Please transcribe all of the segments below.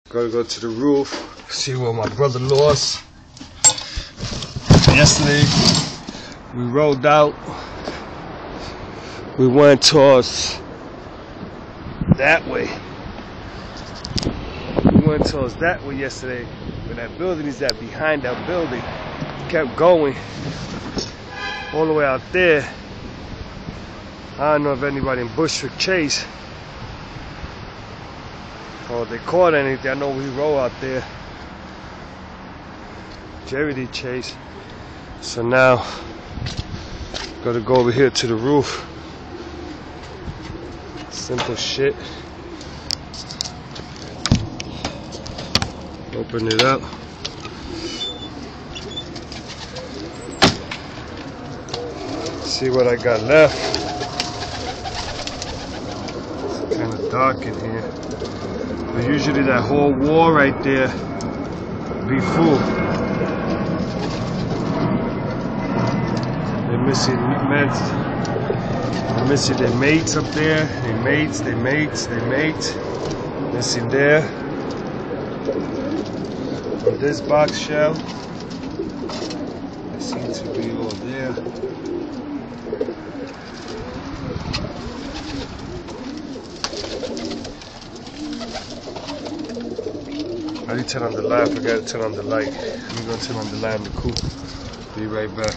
Gotta go to the roof, see what my brother lost. Yesterday, we rolled out. We went towards that way. We went towards that way yesterday, where that building is at, behind that building. Kept going all the way out there. I don't know if anybody in Bushwick Chase or they caught anything. I know we roll out there. Jerry did chase. So now, gotta go over here to the roof. Simple shit. Open it up. See what I got left. It's kind of dark in here. But usually that whole wall right there be full. They're missing meds. They're missing their mates up there. Their mates. Missing there. On this box shell. They seem to be all there. I need to turn on the light. I forgot to turn on the light. I'm gonna turn on the light in the coop. Be right back.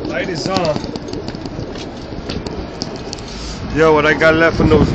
Light is on. Yo, what I got left from those